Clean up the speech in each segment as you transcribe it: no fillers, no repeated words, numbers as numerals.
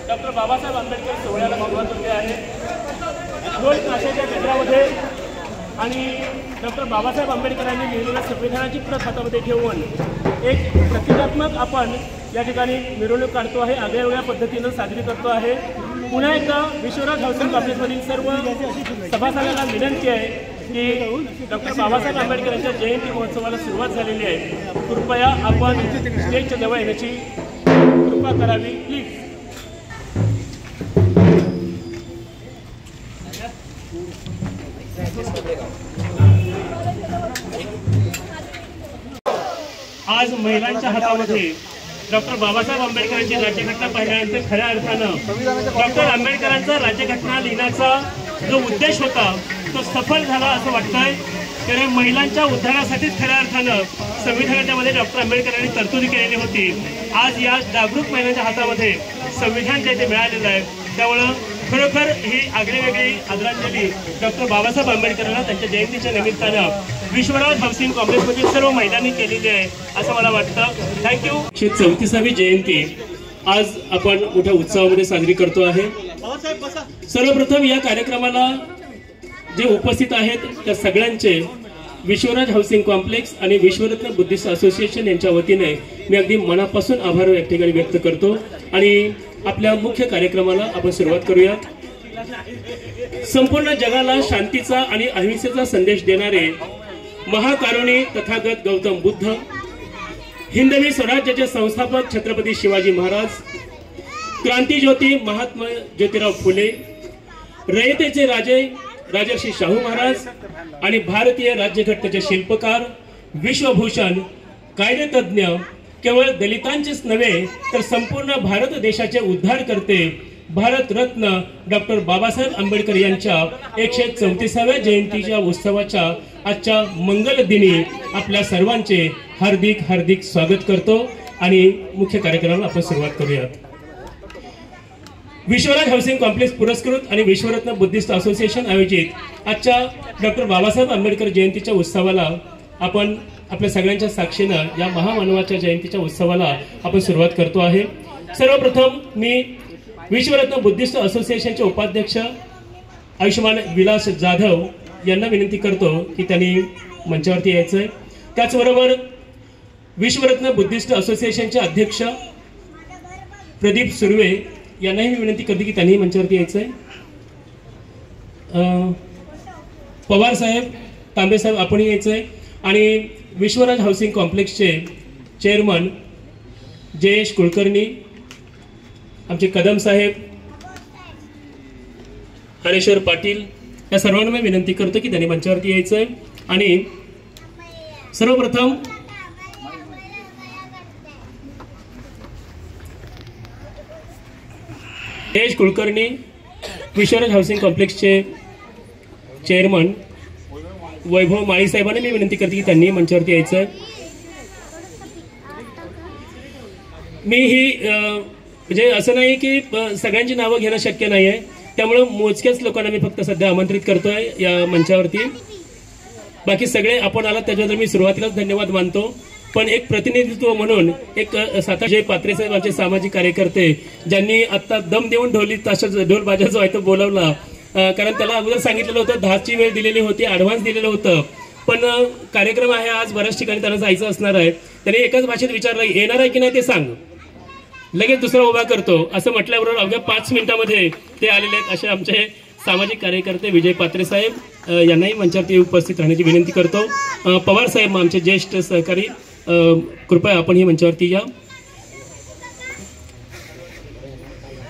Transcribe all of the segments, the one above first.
Doctor Babasaheb Ambedkar सोहळ्याला सुरुवात होते आहे। ढोल ताशाच्या गजरामध्ये आणि डॉक्टर बाबासाहेब आंबेडकरांनी लिहिलेल्या संविधानाची प्रत हातामध्ये ठेवून एक प्रतिकात्मक आपण या ठिकाणी मिरवणूक काढतो आहे, आगळ्यावेगळ्या पद्धतीनं साजरी करतो आहे। पुन्हा एकदा विश्वराज हाऊसिंग कॉम्प्लेक्समधील सर्व सभासदांना विनंती आहे की डॉक्टर बाबासाहेब आंबेडकर यांच्या जयंती महोत्सवाला सुरुवात झालेली आहे, कृपया आपण स्टेजच्या जवळ येण्याची कृपा करावी प्लीज। आज महिलांच्या हातामध्ये डॉक्टर बाबासाहेब आंबेडकरांची राज्यघटना पाहिल्यानंतर खऱ्या अर्थानं डॉक्टर आंबेडकरांचा राज्यघटना लिहिण्याचा जो उद्देश होता तो सफल झाला असं वाटतंय। कारण महिलांच्या उद्धारासाठीच खऱ्या अर्थानं संविधानामध्ये डॉक्टर आंबेडकरांनी तरतुदी केलेली होती। आज या जागरूक महिलांच्या हातामध्ये संविधान जे ते मिळालेलं आहे, त्यामुळं खरोखर ही आगळीवेगळी आदरांजली डॉक्टर बाबासाहेब आंबेडकरांना त्यांच्या जयंतीच्या निमित्तानं विश्वराज हाऊसिंग कॉम्प्लेक्समधील सर्व महिलांनी केलेली आहे असं मला वाटतं। थँक्यू। 34वी जयंती आज आपण मोठ्या उत्सवामध्ये साजरी करतो आहे। सर्वप्रथम या कार्यक्रमाला जे उपस्थित आहेत त्या सगळ्यांचे विश्वराज हाऊसिंग कॉम्प्लेक्स आणि विश्वरत्न बुद्धिस्ट असोसिएशन यांच्या वतीने मी अगदी मनापासून आभार या ठिकाणी व्यक्त करतो आणि आपल्या मुख्य कार्यक्रमाला आपण सुरुवात करूया। संपूर्ण जगाला शांतीचा आणि अहिंसेचा संदेश देणारे महाकारुणी तथागत गौतम बुद्ध, हिंदवी स्वराज्याचे संस्थापक छत्रपती शिवाजी महाराज, क्रांतिज्योती महात्मा ज्योतिराव फुले, रयतेचे राजे राजर्षी शाहू महाराज आणि भारतीय राज्यघटनेचे शिल्पकार, विश्वभूषण, कायदेतज्ञ, केवळ दलितांचेच नव्हे तर संपूर्ण भारत देशाचे उद्धार करते भारत रत्न डॉक्टर बाबासाहेब आंबेडकर यांच्या 134व्या जयंतीच्या उत्सवाच्या आजच्या मंगल दिनी आपल्या सर्वांचे हार्दिक हार्दिक स्वागत करतो आणि मुख्य कार्यक्रमाला आपण सुरुवात करूयात। विश्वराज हाऊसिंग कॉम्प्लेक्स पुरस्कृत आणि विश्वरत्न बुद्धिस्ट असोसिएशन आयोजित आजच्या डॉक्टर बाबासाहेब आंबेडकर जयंतीच्या उत्सवाला आपण आपल्या सगळ्यांच्या साक्षीनं या महामानवाच्या जयंतीच्या उत्सवाला आपण सुरुवात करतो आहे। सर्वप्रथम मी विश्वरत्न बुद्धिस्ट असोसिएशनचे उपाध्यक्ष आयुष्मान विलास जाधव यांना विनंती करतो की त्यांनी मंचावरती यायचंय। त्याचबरोबर विश्वरत्न बुद्धिस्ट असोसिएशनचे अध्यक्ष प्रदीप सुर्वे यांनाही मी विनंती करते की त्यांनी मंचावरती यायचंय। पवार साहेब, तांबे साहेब आपणही यायचंय आणि विश्वराज हाऊसिंग कॉम्प्लेक्सचे चेअरमन जयेश कुलकर्णी, आमचे कदम साहेब, हरेश्वर पाटील या सर्वांना मी विनंती करतो की त्यांनी मंचावरती यायचंय। आणि सर्वप्रथम जयेश कुलकर्णी विश्वराज हाऊसिंग कॉम्प्लेक्सचे चेअरमन वैभव माळी साहेबांनी मी विनंती करते की त्यांनी मंचावरती यायचं। मी ही म्हणजे असं नाही की सगळ्यांची नावं घेणं शक्य नाही आहे, त्यामुळे मोजक्याच लोकांना मी फक्त सध्या आमंत्रित करतोय या मंचावरती। बाकी सगळे आपण आलात त्याच्याबद्दल मी सुरुवातीलाच धन्यवाद मानतो, पण एक प्रतिनिधित्व म्हणून एक साताशे पात्रे साहेब आमचे सामाजिक कार्यकर्ते ज्यांनी आता दम देऊन ढोल बाजाचं व्हायचं बोलवला, कारण त्याला अगोदर सांगितलेलं होतं 10ची वेळ दिलेली होती, ॲडव्हान्स दिलेलं होतं, पण कार्यक्रम आहे आज बऱ्याच ठिकाणी त्यांना जायचं असणार आहे। त्याने एकाच भाषेत विचारलं येणार आहे की नाही ते सांग, लगेच दुसरा उभा करतो असं म्हटल्याबरोबर अवघ्या 5 मिनिटांमध्ये ते आलेले आहेत। असे आमचे सामाजिक कार्यकर्ते विजय पात्रे साहेब यांनाही मंचावरती उपस्थित राहण्याची विनंती करतो। पवार साहेब आमचे ज्येष्ठ सहकारी, कृपया आपण ही मंचावरती या।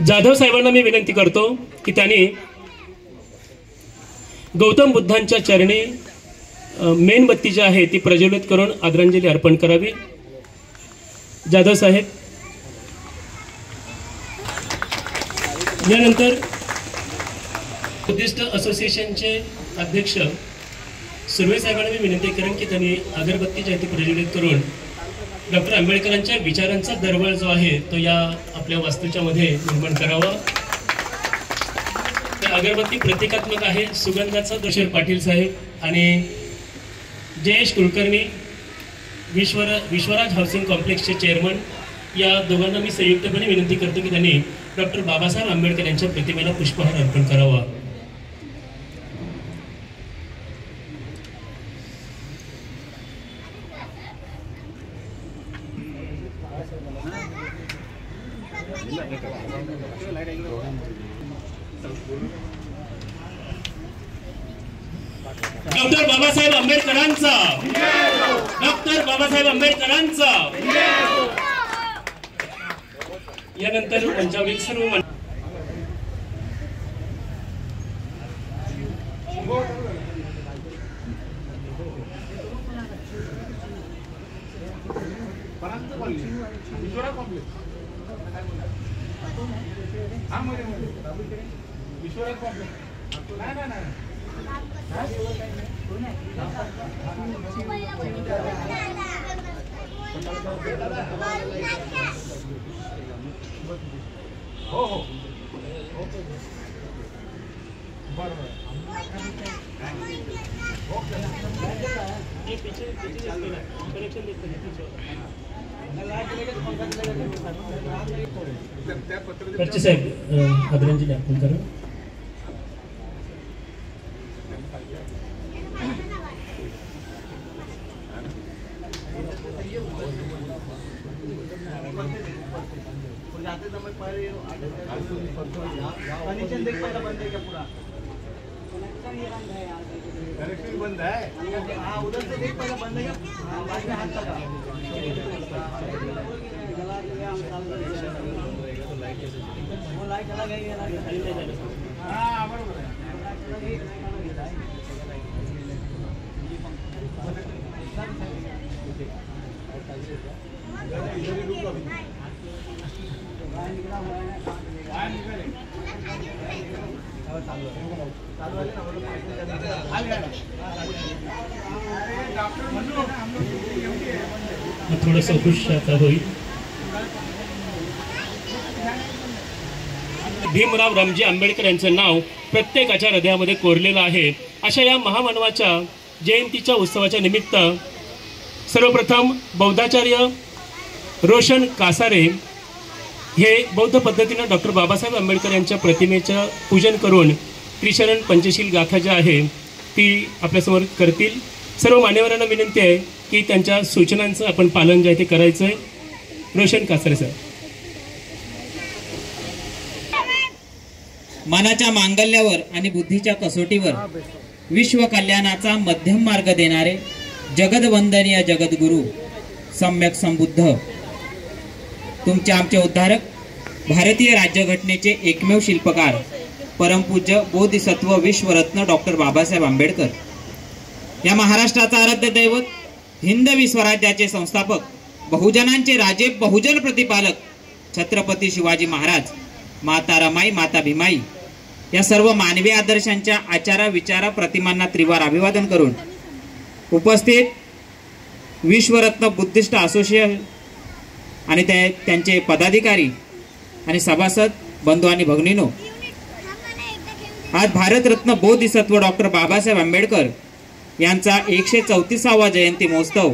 जाधव साहेबांना मी विनंती करतो की त्यांनी गौतम बुद्धांच्या चरणी मेणबत्ती जी आहे ती प्रज्वलित करून आदरांजली अर्पण करावी। जाधव साहेब। यानंतर बुद्धिस्ट असोसिएशनचे अध्यक्ष सुर्वे साहेबांना मी विनंती करेन की त्यांनी अगरबत्ती जयंती प्रज्वलित करून डॉक्टर आंबेडकरांच्या विचारांचा दरवळ जो आहे तो या आपल्या वास्तूच्या मध्ये निर्माण करावा। अगरबत्ती प्रतिकात्मक आहे, सुगंधाचा दशर पाटील साहेब आणि जयेश कुलकर्णी विश्वराज हाऊसिंग कॉम्प्लेक्सचे चेअरमन या दोघांना मी संयुक्तपणे विनंती करतो की त्यांनी डॉक्टर बाबासाहेब आंबेडकर यांच्या प्रतिमेला पुष्पहार अर्पण करावा। डॉक्टर बाबासाहेब आंबेडकरांचा, डॉक्टर बाबासाहेब आंबेडकरांचा। यानंतर मंचावरील सर्व हो हो खर्चे साहेब आदरांजली ज्ञापन करा। कनेक्शन बंद है, हाँ उधर से देख पहले बंद है, बाद में हाथ लगा वो लाइट चला गई। हाँ बराबर है। थोडंसं खुश आता होईल। भीमराव रामजी आंबेडकर यांचं नाव प्रत्येकाच्या हृदयामध्ये कोरलेलं आहे। अशा या महामानवाच्या जयंतीच्या उत्सवाच्या निमित्त सर्वप्रथम बौद्धाचार्य रोशन कासारे हे बौद्ध पद्धतीनं डॉक्टर बाबासाहेब आंबेडकर यांच्या प्रतिमेचं पूजन करून त्रिशरण पंचशील गाथा जी आहे ती आपल्यासमोर करतील। सर्व मान्यवरांना विनंती आहे की त्यांच्या सूचनांचं आपण पालन जे आहे ते करायचं आहे। रोशन कासारे सर। मनाच्या मांगल्यावर आणि बुद्धीच्या कसोटीवर विश्व कल्याणाचा मध्यम मार्ग देणारे जगदवंदनीय जगद्गुरु सम्यक संबुद्ध तुमचे आमचे उद्धारक भारतीय राज्यघटनेचे एकमेव शिल्पकार परमपूज्य बोधिसत्व विश्वरत्न डॉक्टर बाबासाहेब आंबेडकर या महाराष्ट्राचा आराध्य दैवत हिंदवी स्वराज्याचे संस्थापक बहुजनांचे राजे बहुजन प्रतिपालक छत्रपती शिवाजी महाराज माता रमाई माता भीमाई या सर्व मानवी आदर्शांच्या आचारा विचारा प्रतिमांना त्रिवार अभिवादन करून उपस्थित विश्वरत्न बुद्धिस्ट असोसिएशन आणि त्यांचे पदाधिकारी आणि सभासद बंधू आणि भगिनींनो, आज भारतरत्न बोधिसत्व डॉक्टर बाबासाहेब आंबेडकर यांचा 134वा जयंती महोत्सव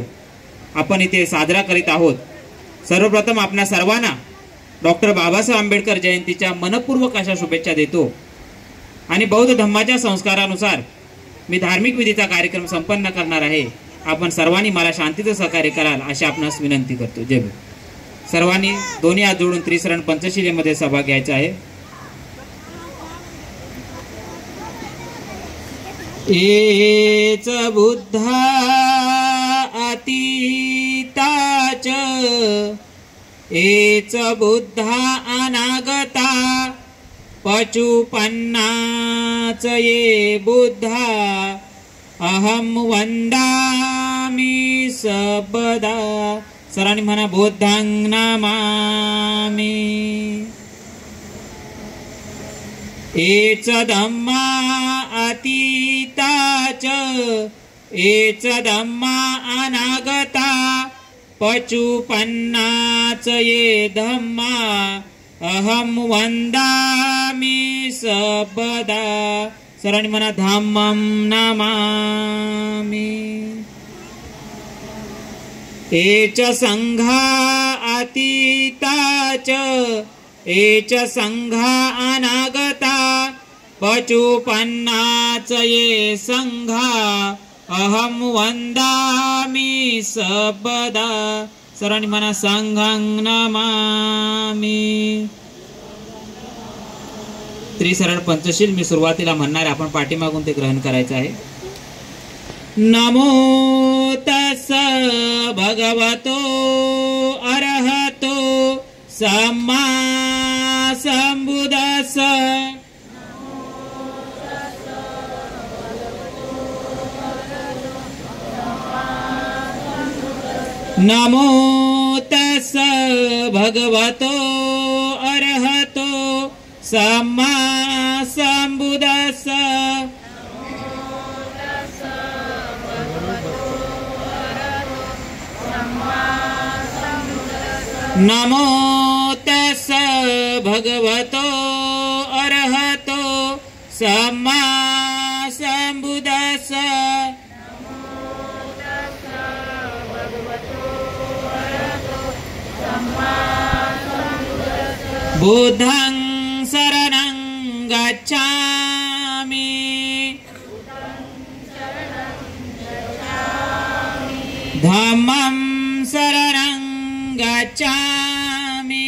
आपण इथे साजरा करीत आहोत। सर्वप्रथम आपल्या सर्वांना डॉक्टर बाबासाहेब आंबेडकर जयंतीच्या मनपूर्वक अशा शुभेच्छा देतो आणि बौद्ध धम्माच्या संस्कारानुसार मी धार्मिक विधीचा कार्यक्रम संपन्न करणार आहे। आपण सर्वांनी मला शांतीचं सहकार्य कराल अशी आपणास विनंती करतो। जय भीम। सर्वांनी दोन्ही हात जोडून त्रिशरण पंचशिलेमध्ये सहभाग घ्यायचा आहे। एच बुद्धा अतीताच एच बुद्धा अनागता पचुपन्नाच ये बुद्धा अहम वंदामि सबदा। सर्वांनी म्हणा बुद्धां नमामि। एच धम्मा अतीताच एच धम्मा अनागता पचुपन्नाच ये धम्मा अहम वंदामि सबदा. सर्वांनी म्हणा धम्मं नमामि. एच संघा अतीताच एच संघा अनागता पचुपन्नाच ये संघा अहम वंदामि सबदा. सर्वांनी म्हणा संघं नमामि. त्रिसरण पंचशील मी सुरुवातीला म्हणणार, आपण पाठीमागून ते ग्रहण करायचं आहे. नमो तस् भगवतो अरहतो सम्मा संबुद्धस्स. नमो तस् भगवतो अरहतो सम्मा संबुद्धस्स. नमो तस् भगवतो अरहतो सम्मा संबुद्धस्स. बुद्धं शरणं गच्छामि. धम्मं शरणं गच्छामि.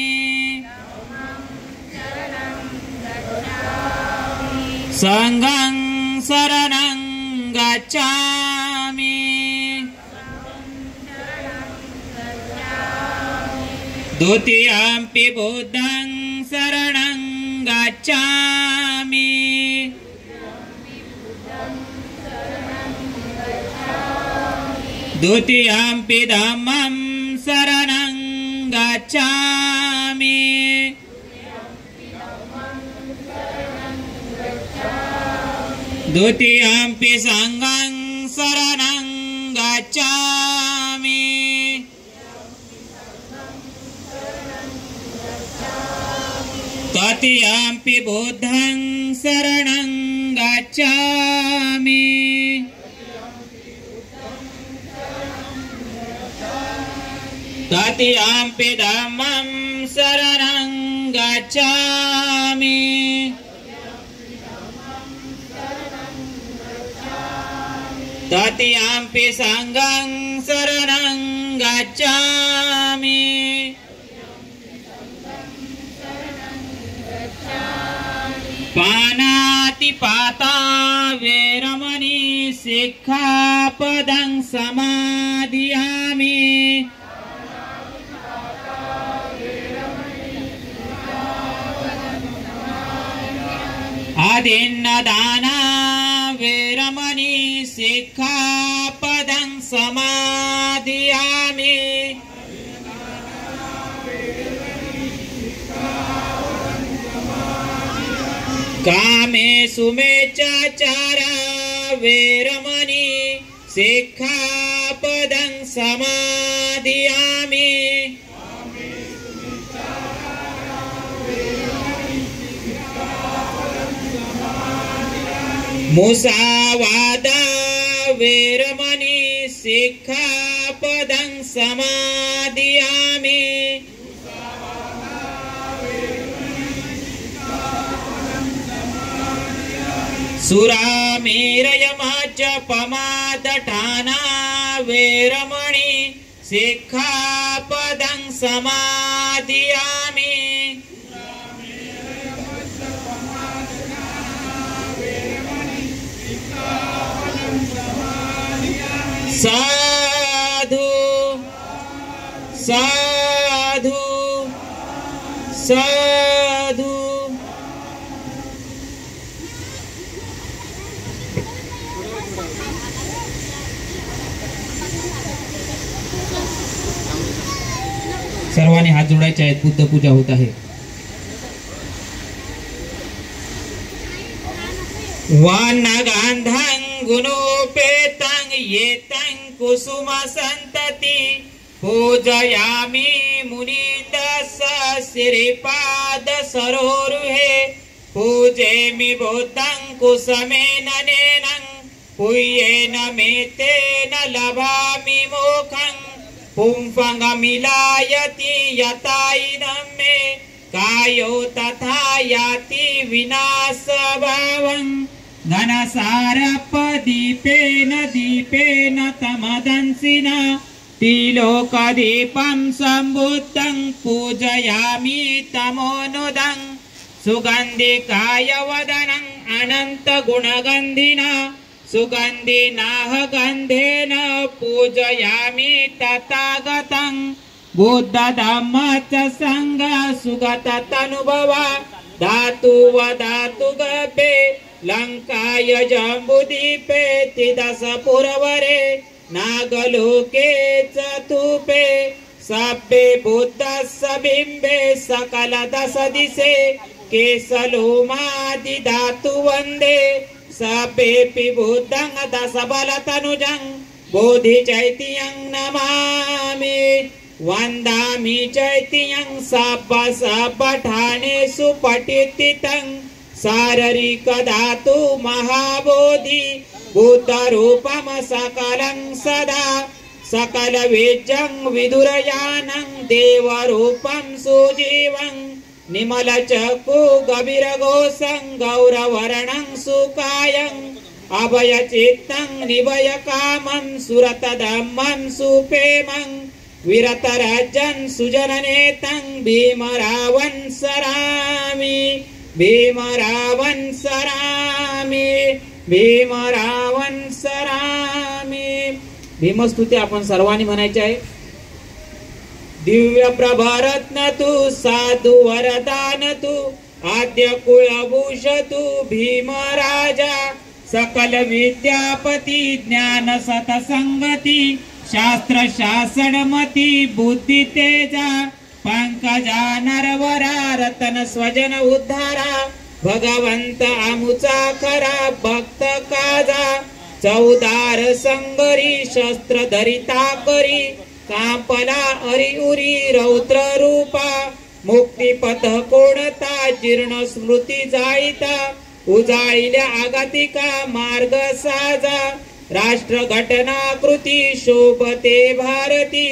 संघं शरणं गच्छामि. द्वितीयंपि बुद्धं शरणं गच्छामि. द्वितीयंपि धम्मं शरणं गच्छामि. द्वितीयंपि संघं शरणं गच्छामि. तृतीयंपि बुद्धं शरणं गच्छामि. तृतीयंपि धम्मं शरणं गच्छामि. तृतीयंपि संघं शरणं गच्छामि. पानातिपाता वेरमणि सिक्खापदं समादियामि. आदिन्नदाना वेरमणि सिक्खापदं समादियामि. कामेषु मेच्चाचारा वेरमणि सिक्खापदं समादियामि. मुसावादा वेरमणि सिक्खापदं समादियामि. सुरामेरयमाजपमादठाना वेरमणि सिक्खापदं समादियामि. साधु साधु साधु. सर्वांनी हात जोडायचे आहेत. बुद्ध पूजा होत आहे. वानगांधं गुणोपेतं येतं कुसुम संतति पूजयामि मुनीन्द्रस्य श्रीपाद सरोरुहे पूजेमि बुद्धं कुसुमेन नेनं पुय्येन मेतेन लभामि मोक्षं पुंफङ्गमिलायति यथा इदं मे कायो तथा याति विनाशभावं घनसारपदीपेन दीपेन तमदंसिना तिलोकदीपं सम्बुद्धं पूजयामि तमोनुदं सुगन्धिकाय वदनं अनन्तगुणगन्धिना सुगन्धिनाः गन्धेन पूजयामि तथागतं बुद्धधम्म च संग सुगत तनुभवा धातु वधातु गभे लंकाय जम्बुदीपे तिदश पुरवरे नागलोके चतुपे सभ्ये बुद्धस्य बिम्बे सकल दश दिशे केशलोमादि धातु वन्दे सभ्येऽपि बुद्धं दश बलतनुजं बोधि चैत्यं नमामि वन्दामि चैत्यं सब्बठानेषु पठितं शारीरिक धातु महाबोधि भूतरूपं सकलं सदा सकल वेद्यं विदुरयानं देवरूपं सुजीवं निमलचक्षु गभीरघोषं गौरवर्णं सुकायं अभयचित्तं निभयकामं सुरतधम्मं सुप्रेमं विरतराजन् सुजननेतं भीमरावं सरामि भीमरावं सरामि भीमरावं सरामि। भीमस्तुती आपण सर्वांनी म्हणायची आहे। दिव्य प्रभारत्न तू साधु वरदान तू आद्य कुलभूष तू भीमराजा सकल विद्यापती ज्ञान सतसंगती शास्त्र शासनमती बुद्धि तेजा पंकजा नरवरा रतन स्वजन उद्धारा भगवंत आमुचा खरा भक्त काजा चौदार संगरी शस्त्र धरिता करी कांपला अरी उरी रौद्र रूपा मुक्तिपथ कोणता जीर्ण स्मृती जाईता उजाळिल्या आगतिका मार्ग साजा राष्ट्र घटना कृती शोभते भारती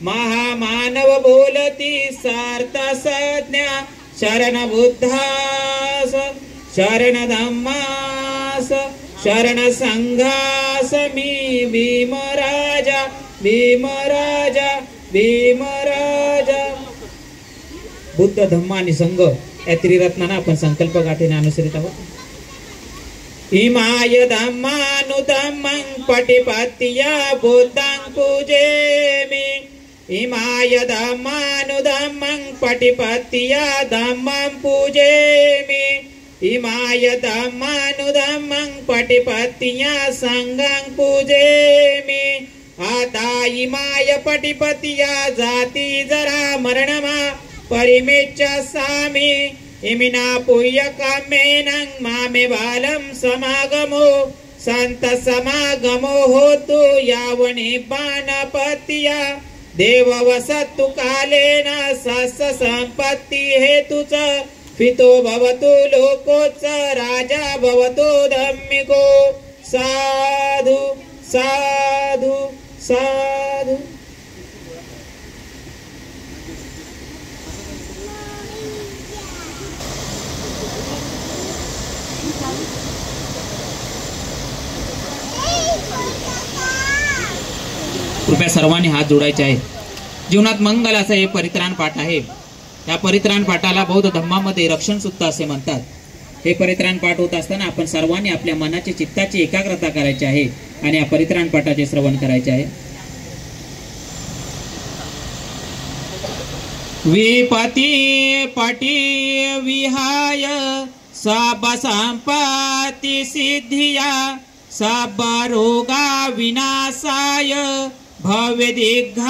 महामानव बोलती सार्थ संज्ञा शरण बुद्धास शरण धम्मास शरण संघास मी भीमराजा भीमराजा भीमराजा। बुद्ध धम्म आणि संघ या त्रिरत्नांना आपण संकल्प गाठीने अनुसरित आहोत। इमाय धम्मानुधम्मं पटिपत्या बुद्धं पूजेमि इमाय धम्मानुधम्मं पटिपत्या धम्मं पूजेमि इमाय धम्मानुधम्मं पटिपत्या संघं पूजेमि आता इमाय पटिपत्या जाती जरा मरणमा परिमेच्छामि इमिना पुय्य कामेनं मामे बालं समागमो संत समागमो होतु यावने बाणपत्या देव वसतु कालेन सस्य संपत्ति हेतुच फितो भवतु लोकोच राजा भवतु धम्मिको साधु साधु साधु। कृपया सर्वांनी हात जोडायचे आहेत। जीवनात मंगल असं हे परित्राण पाठ आहे। या परित्राण पाठाला बौद्ध धम्मामध्ये रक्षण सूक्त असे म्हणतात। हे परित्राण पाठ होत असताना आपण सर्वांनी आपल्या मनाची चित्ताची एकाग्रता करायची आहे आणि या परित्राण पाठाचे श्रवण करायचे आहे। विपती पटी विहाय सब संपत्ति सिद्धिया सब रोगा विनाशाय भव्य दीर्घायुदायकं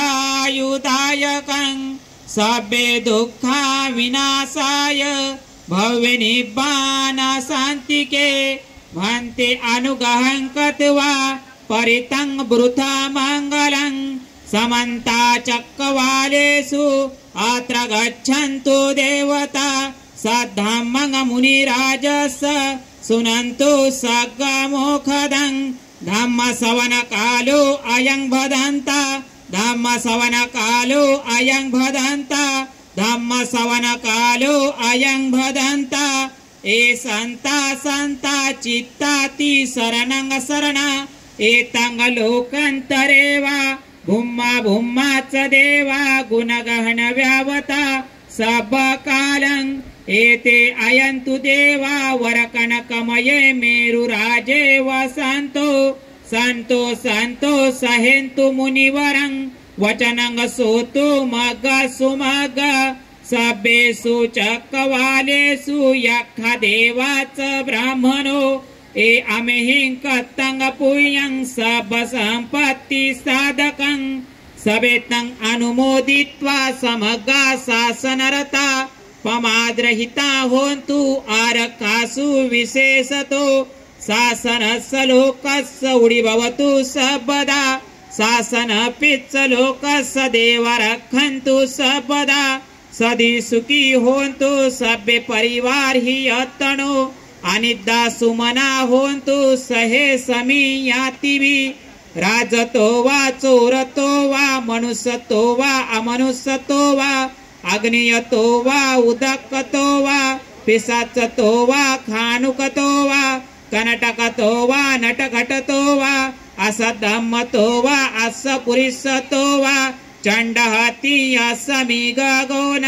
सभ्य दुःखा विनाशाय भव्य निब्बान शांतिके भान्ते अनुगहं कृत्वा परितं वृथा मङ्गलं समन्ता चक्रवालेषु अत्र गच्छन्तु देवता सद्धम्मं मुनिराजस सुनन्तु सग्गमुखदं धम्मसवनकालो अयं भदन्ता धम्मसवनकालो अयं भदन्ता धम्मसवनकालो अयं भदन्ता ए संता संता चित्ताति शरणं शरणा एतं लोकान्तरेवा भुम्मा भुम्मा च देवा गुणगहन व्यावता सबकालं एते अयन्तु देवा वरकनकमये मेरुराजे वसन्तो संतो संतो सहेन्तु मुनिवरं वचनं सोतु मग सुमग सभ्येषु चक्रवालेषु यक्ष देवाच ब्राह्मणो ए अमेहिं कत्तं पुयं सब संपत्ति साधकं सवेतं अनुमोदित्वा समग्र शासनरता पमाद्रहिता होन्तु आरकासु विशेषतो शासनस्य लोकस्य उडिभवतु सर्वदा शासनपिच्च लोकस्य देव रक्षन्तु सर्वदा सदी सुखी होन्तु सभ्य परिवार हि अत्तनो अनिद्दा सुमना होन्तु सहे समी यातिवि राजतो वा चोरतो वा मनुष्यतो वा अमनुष्यतो वा अग्नियतो वा उदकतो वा पिशाचतो वा खानुकतो वा कनटकतो वा नटघटतो वा असधम्मतो वा असपुरिसतो वा चंडहती असमिगगोन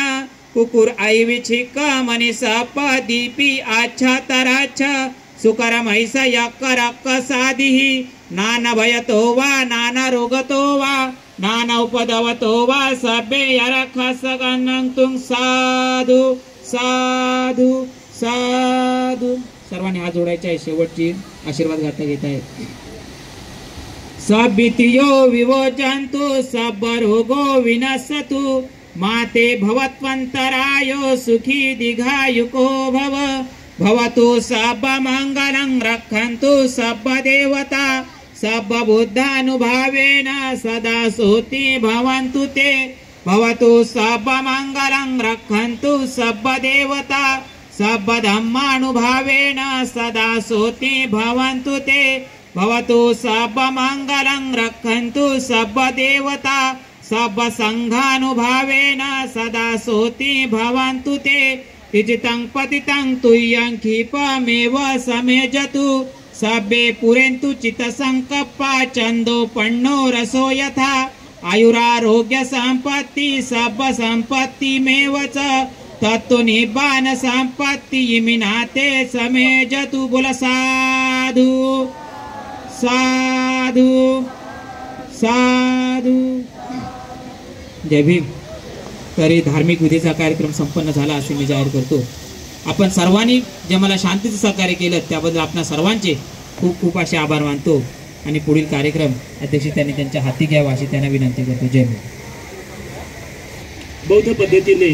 कुकुर ऐविछिक मनीषप दीपी आच्छतराच्छ सुकर महिष यक्करक्क साधिहि नान भयतो वा नान रोगतो वा नान उपदवतो वा सभ्ये यरखसगन्नं तुं साधु साधु साधु सर्वांनी हात जोडायचे आहे शेवटची आशीर्वाद गाथा घेत आहे सभीतियो विवोचन्तु सबरोगो विनश्यतु माते भवत्वन्तरायो सुखी दीर्घायुको भव भवतु सर्वमङ्गलं रक्षन्तु सर्वदेवता सर्वबुद्धानुभावेन सदा सोति भवन्तु ते भवतु सर्वमङ्गलं रक्षन्तु सर्वदेवता सर्वधर्मानुभावेन सदा सोति भवन्तु ते भवतु सर्वमङ्गलं रक्षन्तु सर्वदेवता सर्वसङ्घानुभावेन सदा सोति भवन्तु ते इजितं पतितं तुय्यं क्षिपमेव समेजतु सभ्ये पुरेन्तु चित्तसङ्कप्पा छन्दोपन्नो रसो यथा आयुरारोग्य सम्पत्ति सर्वसम्पत्तिमेव च तत्तु निब्बान सम्पत्ति इमिनाते समेजतु बोल साधु साधु साधु जय भीम। तरी धार्मिक विधीचा कार्यक्रम संपन्न झाला असे मी जाहीर करतो। आपण सर्वांनी जे मला शांतीचं सहकार्य केलं त्याबद्दल आपणा सर्वांचे खूप खूप असे आभार मानतो आणि पुढील कार्यक्रम अध्यक्ष त्यांनी त्यांच्या हाती घ्यावा अशी त्यांना विनंती करतो। जय भीम। बौद्ध पद्धतीने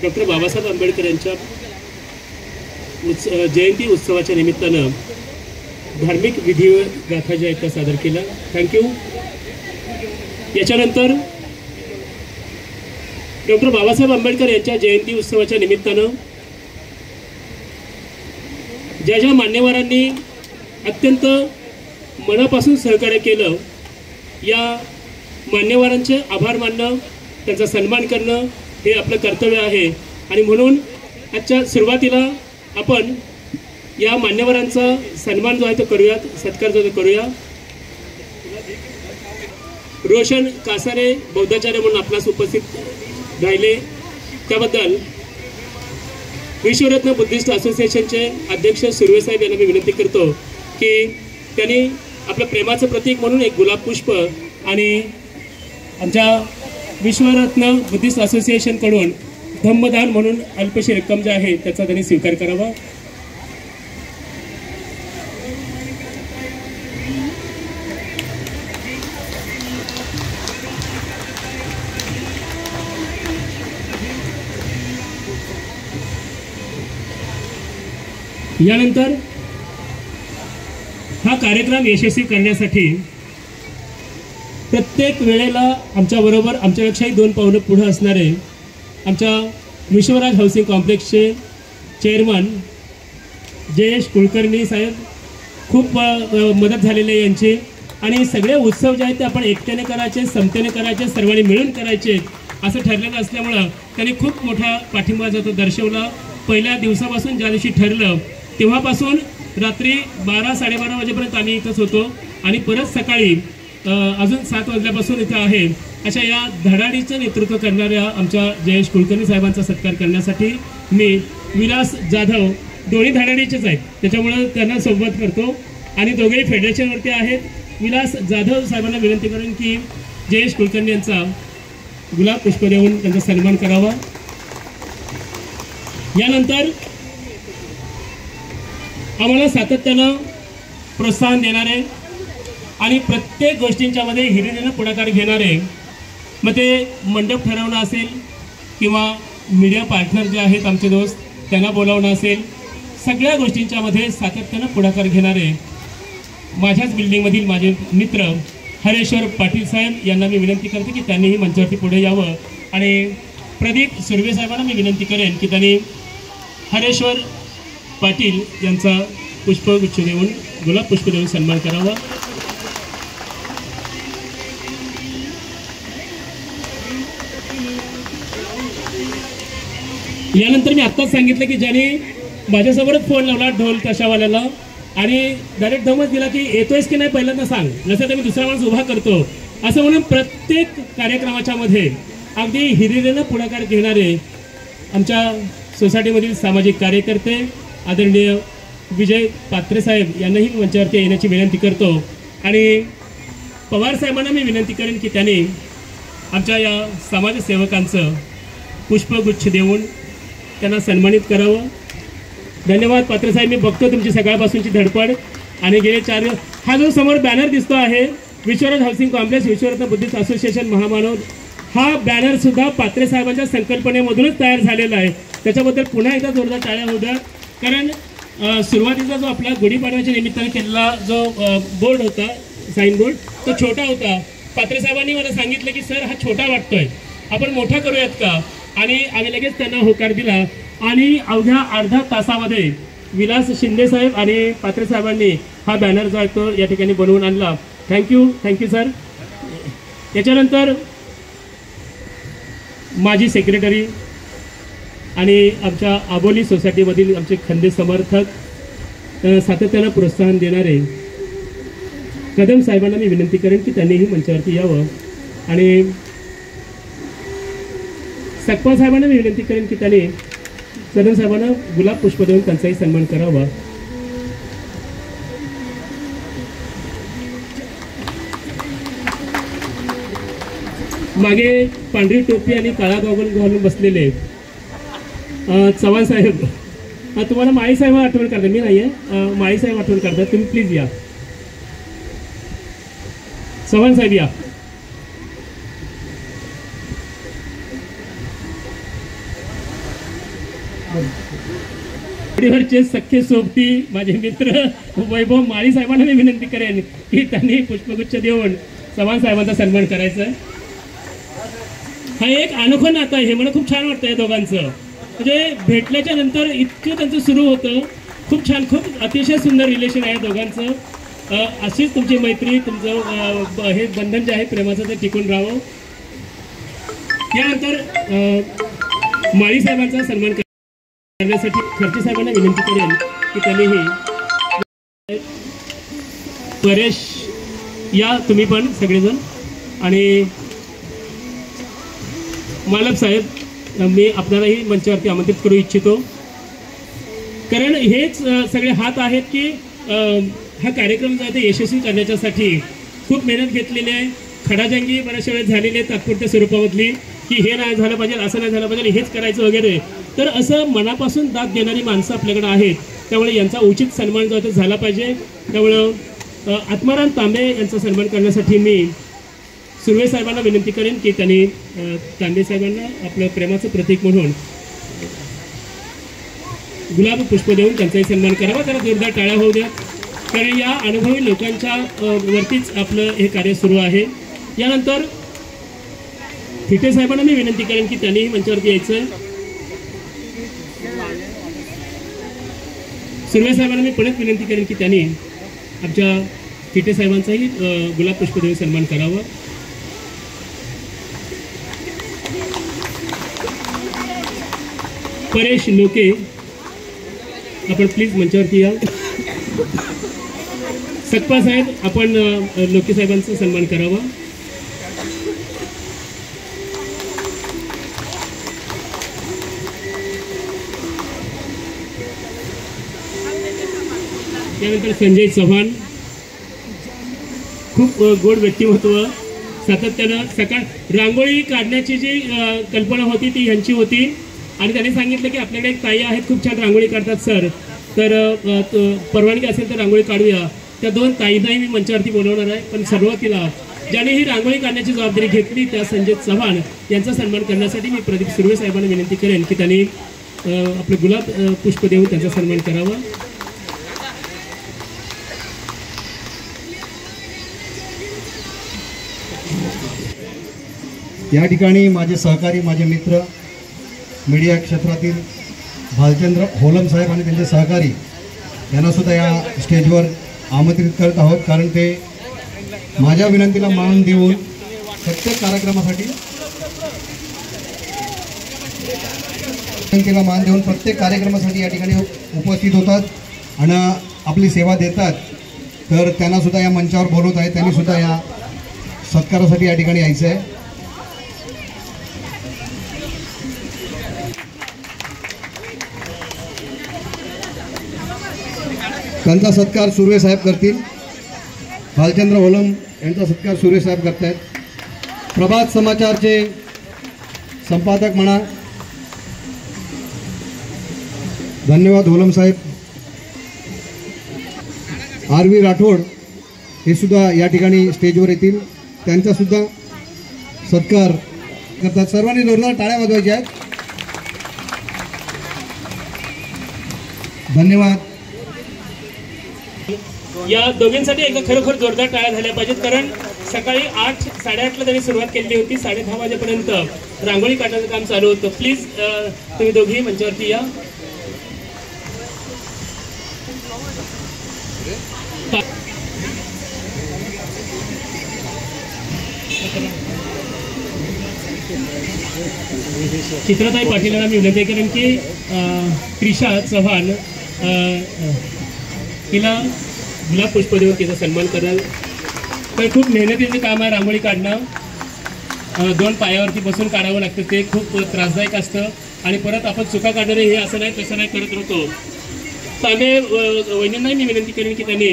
डॉक्टर बाबासाहेब आंबेडकर यांच्या जयंती उत्सवाच्या निमित्तानं धार्मिक विधी गाथा ज्या आहेत त्या सादर केल्या। थँक्यू। याच्यानंतर डॉक्टर बाबासाहेब आंबेडकर यांच्या जयंती उत्सवाच्या निमित्तानं ज्या ज्या मान्यवरांनी अत्यंत मनापासून सहकार्य केलं या मान्यवरांचे आभार मानणं त्यांचा सन्मान करणं हे आपलं कर्तव्य आहे आणि म्हणून आजच्या सुरुवातीला आपण या मान्यवरांचा सन्मान जो आहे तो करूयात, सत्कार जो करूया। रोशन कासारे बौद्धाचार्य म्हणून आपल्यास उपस्थित राहिले त्याबद्दल विश्वरत्न बुद्धिस्ट असोसिएशनचे अध्यक्ष सुर्वे साहेब यांना मी विनंती करतो की त्यांनी आपलं प्रेमाचं प्रतीक म्हणून एक गुलाब पुष्प आणि आमच्या विश्वरत्न बुद्धिस्ट असोसिएशनकडून धम्मदान म्हणून अल्पशी रक्कम जी आहे त्याचा त्यांनी स्वीकार करावा। यानंतर हा कार्यक्रम यशस्वी करण्यासाठी प्रत्येक वेळेला आमच्याबरोबर आमच्यापेक्षाही 2 पावलं पुढे असणारे आमच्या विश्वराज हाऊसिंग कॉम्प्लेक्सचे चेअरमन जयेश कुलकर्णी साहेब खूप मदत झालेली आहे यांची. आणि सगळे उत्सव जे आहेत ते आपण एकट्याने करायचे, समतेने करायचे, सर्वांनी मिळून करायचे असं ठरलेलं असल्यामुळं त्यांनी खूप मोठा पाठिंबा जो दर्शवला. पहिल्या दिवसापासून ज्या दिवशी ठरलं तेव्हापासून रात्री 12-12:30 वाजेपर्यंत आम्ही इथंच होतो आणि परत सकाळी अजून 7 वाजल्यापासून इथं आहे. अशा या धडाडीचं नेतृत्व करणाऱ्या आमच्या जयेश कुलकर्णी साहेबांचा सत्कार करण्यासाठी मी विलास जाधव, दोन्ही धडाडीचेच आहेत त्याच्यामुळं त्यांना सोबत करतो आणि दोघेही फेडरेशनवरती आहेत. विलास जाधव साहेबांना विनंती करेन की जयेश कुलकर्णी यांचा गुलाब पुष्प देऊन त्यांचा सन्मान करावा. यानंतर आम्हाला सातत्यानं प्रोत्साहन देणारे आणि प्रत्येक गोष्टींच्या मध्ये हिरिरीनं पुढाकार घेणारे, मग ते मंडप ठरवणं असेल किंवा मीडिया पार्टनर जे आहेत आमचे दोस्त त्यांना बोलावणं असेल, सगळ्या गोष्टींच्या मध्ये सातत्यानं पुढाकार घेणारे माझ्याच बिल्डिंगमधील माझे मित्र हरेश्वर पाटील साहेब यांना मी विनंती करते की त्यांनीही मंचावरती पुढे यावं. आणि प्रदीप सुर्वे साहेबांना मी विनंती करेन की त्यांनी हरेश्वर पाटील यांचा पुष्पगुच्छ देऊन गुलाब पुष्प देऊन सन्मान करावा. यानंतर मी आत्ताच सांगितलं की ज्यांनी माझ्यासोबतच फोन लावला ढोल ताशावाल्याला आणि डायरेक्ट धमक दिला की येतोयस की नाही पहिल्यांदा सांग, नसेल तर मी दुसरा माणूस उभा करतो, असं म्हणून प्रत्येक कार्यक्रमाच्या मध्ये अगदी हिरिरीनं पुढाकार घेणारे आमच्या सोसायटीमधील सामाजिक कार्यकर्ते आदरणीय विजय पात्रे साहेब यांनाही मंचावरती येण्याची विनंती करतो. आणि पवार साहेबांना मी विनंती करेन की त्यांनी आमच्या या समाजसेवकांचं पुष्पगुच्छ देऊन त्यांना सन्मानित करावं. धन्यवाद पात्रे साहेब, मी बघतो तुमची सकाळपासूनची धडपड आणि गेले 4 हा जो समोर बॅनर दिसतो आहे Vishwaraj housing complex Vishwaratna Buddhist association महामानव, हा बॅनर सुद्धा पात्रे साहेबांच्या संकल्पनेमधूनच तयार झालेला आहे. त्याच्याबद्दल पुन्हा एकदा जोरदार टाळ्या होऊ द्या. कारण सुरुवातीचा जो आपला गुढीपाडव्याच्या निमित्ताने केलेला जो बोर्ड होता, साईन बोर्ड, तो छोटा होता. पात्रे साहेबांनी मला सांगितलं की सर हा छोटा वाटतोय, आपण मोठा करूयात का, आणि आम्ही लगेच त्यांना होकार दिला आणि अवघ्या अर्ध्या तासामध्ये विलास शिंदे साहेब आणि पात्रे साहेबांनी हा बॅनर जो आहे तो या ठिकाणी बनवून आणला. Thank you sir. याच्यानंतर माजी सेक्रेटरी आणि आमच्या आबोली सोसायटीमधील आमचे खंदे समर्थक सातत्यानं प्रोत्साहन देणारे कदम साहेबांना मी विनंती करेन की त्यांनीही मंचावरती यावं. आणि सकपाल साहेबांना मी विनंती करेन की त्यांनी कदम साहेबांना गुलाब पुष्प देऊन त्यांचाही सन्मान करावा. मागे पांढरी टोपी आणि काळा गॉगल घालून बसलेले चव्हाण साहेब, तुम्हाला माळी साहेब आठवण करतात, मी नाही आहे, माळी साहेब आठवण करतात, तुम्ही प्लीज या. चव्हाण साहेब या. वरचे सख्खे सोबती माझे मित्र वैभव माळी साहेबांना मी विनंती करेन की त्यांनी पुष्पगुच्छ देऊन चव्हाण साहेबांचा सन्मान करायचा. हा एक अनोखं नातं आहे, हे मला खूप छान वाटतं या दोघांचं. म्हणजे भेटल्याच्या नंतर इतकं त्यांचं सुरू होतं, खूप छान, खूप अतिशय सुंदर रिलेशन आहे दोघांचं. अशीच तुमची मैत्री, तुमचं हे बंधन जे आहे प्रेमाचं ते टिकून राहावं. यानंतर माळी साहेबांचा सन्मान करण्यासाठी खर्चे साहेबांना विनंती करेन की त्यांनीही परेश या, तुम्ही पण सगळेजण, आणि मालक साहेब मी आपल्यालाही मंचावरती आमंत्रित करू इच्छितो. कारण हेच सगळे हात आहेत की हा कार्यक्रम जो आहे ते यशस्वी करण्याच्यासाठी खूप मेहनत घेतलेली आहे. खडाजंगी बऱ्याचशा वेळेस झालेली आहे तात्पुरत्या स्वरूपामधली, की हे नाही झालं पाहिजे, असं नाही झालं पाहिजे, हेच करायचं वगैरे. तर असं मनापासून दाद देणारी माणसं आपल्याकडे आहेत, त्यामुळे यांचा उचित सन्मान जो आहे तो झाला पाहिजे. त्यामुळं आत्माराम तांबे यांचा सन्मान करण्यासाठी मी सुर्वे साहेबांना विनंती करेन की त्यांनी तांबे साहेबांना आपलं प्रेमाचं प्रतीक म्हणून गुलाब पुष्प देऊन त्यांचाही सन्मान करावा. त्याला जोरदार टाळ्या होऊ द्या. कारण या अनुभवी लोकांच्या वरतीच आपलं हे कार्य सुरू आहे. यानंतर थिटे साहेबांना मी विनंती करेन की त्यांनीही मंचावरती यायचं आहे. सुर्वे साहेबांना मी परत विनंती करेन की त्यांनी आमच्या थिटे साहेबांचाही गुलाब पुष्प देऊन सन्मान करावा. परेश लोके आपण प्लीज मंचावरती या. सकपा साहेब आपण लोके साहेबांचा सन्मान करावा. त्यानंतर संजय चव्हाण खूप गोड व्यक्तिमत्व, सातत्यानं सकाळ रांगोळी काढण्याची जी कल्पना होती ती ह्यांची होती आणि त्यांनी सांगितलं की आपल्याकडे एक ताई आहेत खूप छान रांगोळी काढतात सर, तर परवानगी असेल तर रांगोळी काढूया. त्या दोन ताईंनाही मी मंचावरती बोलवणार आहे. पण सुरुवातीला ज्याने ही रांगोळी काढण्याची जबाबदारी घेतली त्या संजय चव्हाण यांचा सन्मान करण्यासाठी मी प्रदीप सुर्वे साहेबांना विनंती करेन की त्यांनी आपलं गुलाब पुष्प देऊन त्यांचा सन्मान करावा. या ठिकाणी माझे सहकारी, माझे मित्र, मीडिया क्षेत्रातील भालचंद्र होलम साहेब आणि त्यांचे सहकारी यांना सुद्धा या स्टेजवर आमंत्रित करत आहोत. कारण ते माझ्या विनंतीला मान देऊन प्रत्येक कार्यक्रमासाठी या ठिकाणी उपस्थित होतात आणि आपली सेवा देतात. तर त्यांना सुद्धा या मंचावर बोलवत आहे. त्यांनी सुद्धा या सत्कारासाठी या ठिकाणी यायचं आहे. त्यांचा सत्कार सुर्वे साहेब करतील. भालचंद्र होलम यांचा सत्कार सुर्वे साहेब करत आहेत. प्रभात समाचारचे संपादक म्हणा, धन्यवाद होलम साहेब. आर.व्ही. राठोड हे सुद्धा या ठिकाणी स्टेजवर येतील. त्यांचा सुद्धा सत्कार करतात. सर्वांनी जोरदार टाळ्या वाजवायच्या आहेत. धन्यवाद. या दोघींसाठी एकदा खरोखर जोरदार टाळ्या झाल्या पाहिजेत. कारण सकाळी 8-8:30ला त्यांनी सुरुवात केली होती. 10:30 वाजेपर्यंत रांगोळी काढण्याचं काम चालू होतं. प्लीज तुम्ही दोघी मंचावरती या. चित्रताई पाटील यांना मी विनंती करेन की त्रिशा चव्हाण तिला गुलाब पुष्प देऊन तिचा सन्मान कराल. तर खूप मेहनतीचं काम आहे रांगोळी काढणं. 2 पायावरती बसून काढावं लागतं. ते खूप त्रासदायक असतं आणि परत आपण चुका काढणारे हे असं नाही तसं नाही करत राहतो. तांबे वहिनींनाही मी विनंती करेन की त्यांनी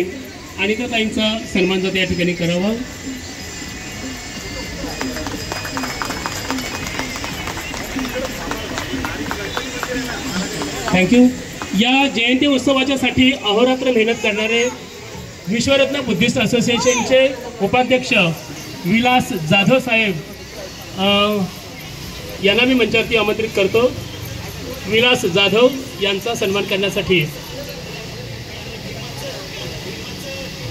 अनिता ताईंचा सन्मान जाते या ठिकाणी करावा. थँक्यू. या जयंती उत्सवाच्यासाठी अहोरात्र मेहनत करणारे विश्वरत्न बुद्धिस्ट असोसिएशनचे उपाध्यक्ष विलास जाधव साहेब यांना मी मंचावरती आमंत्रित करतो. विलास जाधव यांचा सन्मान करण्यासाठी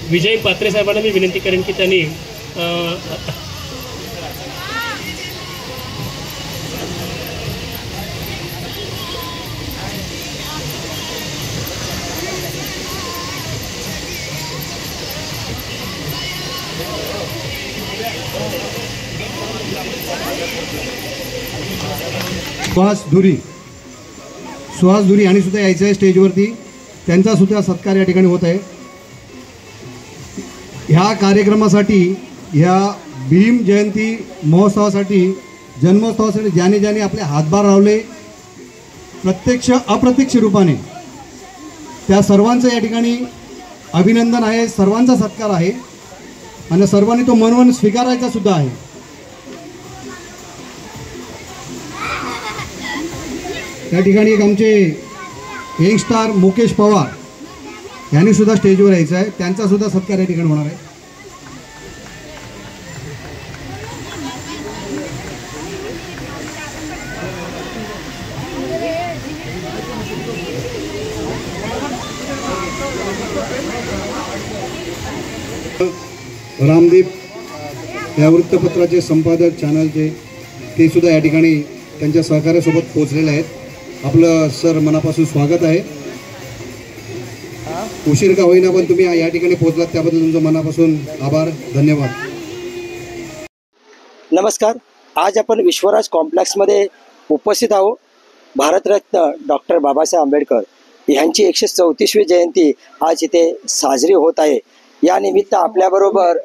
विजय पात्रे साहेबांना मी विनंती करेन की त्यांनी सुहास धुरी यांनी सुद्धा यायचं आहे स्टेजवरती. त्यांचा सुद्धा सत्कार या ठिकाणी होत आहे. ह्या कार्यक्रमासाठी, ह्या भीम जयंती महोत्सवासाठी, जन्मोत्सवासाठी ज्याने ज्याने आपले हातभार लावले प्रत्यक्ष अप्रत्यक्ष रूपाने, त्या सर्वांचं या ठिकाणी अभिनंदन आहे. सर्वांचा सत्कार आहे आणि सर्वांनी तो मनवून स्वीकारायचा सुद्धा आहे. या ठिकाणी एक आमचे यंगस्टार मुकेश पवार यांनी सुद्धा स्टेजवर यायचं आहे. त्यांचा सुद्धा सत्कार या ठिकाणी होणार आहे. रामदीप या वृत्तपत्राचे संपादक चॅनलचे ते सुद्धा या ठिकाणी त्यांच्या सहकार्यासोबत पोहोचलेले आहेत. आपलं सर मनापासून स्वागत आहे. उशीर का होईना पण तुम्ही या ठिकाणी पोहोचलात त्याबद्दल तुमचं मनापासून आभार, धन्यवाद. नमस्कार. आज आपण विश्वराज कॉम्प्लेक्समध्ये उपस्थित आहोत. भारतरत्न डॉक्टर बाबासाहेब आंबेडकर यांची 134वी जयंती आज इथे साजरी होत आहे. या निमित्त आपल्याबरोबर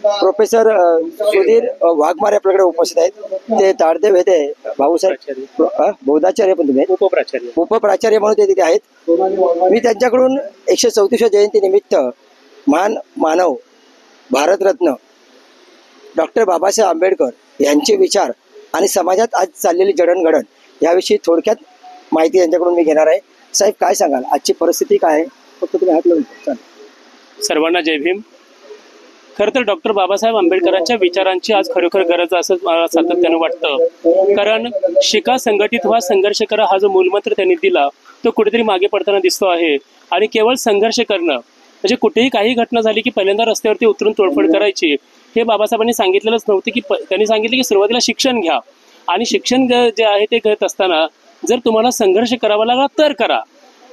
प्रोफेसर सुधीर वाघमारे आपल्याकडे उपस्थित आहेत. ते ताडदेव येथे भाऊसाहेब बौद्धाचार्य पण तुम्ही उपप्राचार्य म्हणून ते तिथे आहेत. मी त्यांच्याकडून 134व्या जयंती निमित्त महान मानव भारतरत्न डॉक्टर बाबासाहेब आंबेडकर यांचे विचार आणि समाजात आज चाललेली जडणघडण याविषयी थोडक्यात माहिती त्यांच्याकडून मी घेणार आहे. साहेब, काय सांगाल, आजची परिस्थिती काय आहे? फक्त तुम्ही हात लावून. सर्वांना जय भीम. खरं तर डॉक्टर बाबासाहेब आंबेडकरांच्या विचारांची आज खरोखर गरज असं मला सातत्यानं वाटतं. कारण शिका, संघटित व्हा, संघर्ष करा हा जो मूलमंत्र त्यांनी दिला तो कुठेतरी मागे पडताना दिसतो आहे. आणि केवळ संघर्ष करणं म्हणजे कुठेही काही घटना झाली की पहिल्यांदा रस्त्यावरती उतरून तोडफोड करायची हे बाबासाहेबांनी सांगितलेलंच नव्हतं. की त्यांनी सांगितलं की सुरुवातीला शिक्षण घ्या आणि शिक्षण जे आहे ते घेत असताना जर तुम्हाला संघर्ष करावा लागला तर करा,